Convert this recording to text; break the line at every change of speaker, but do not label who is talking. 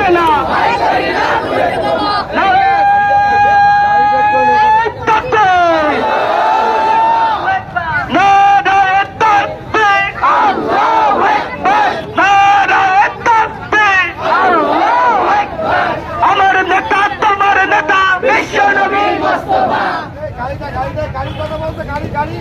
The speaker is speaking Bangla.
হবে না। আমার নেতা তোমার নেতা বিশ্ব নবী মোস্তফা। গাড়ি কথা বলতে গাড়ি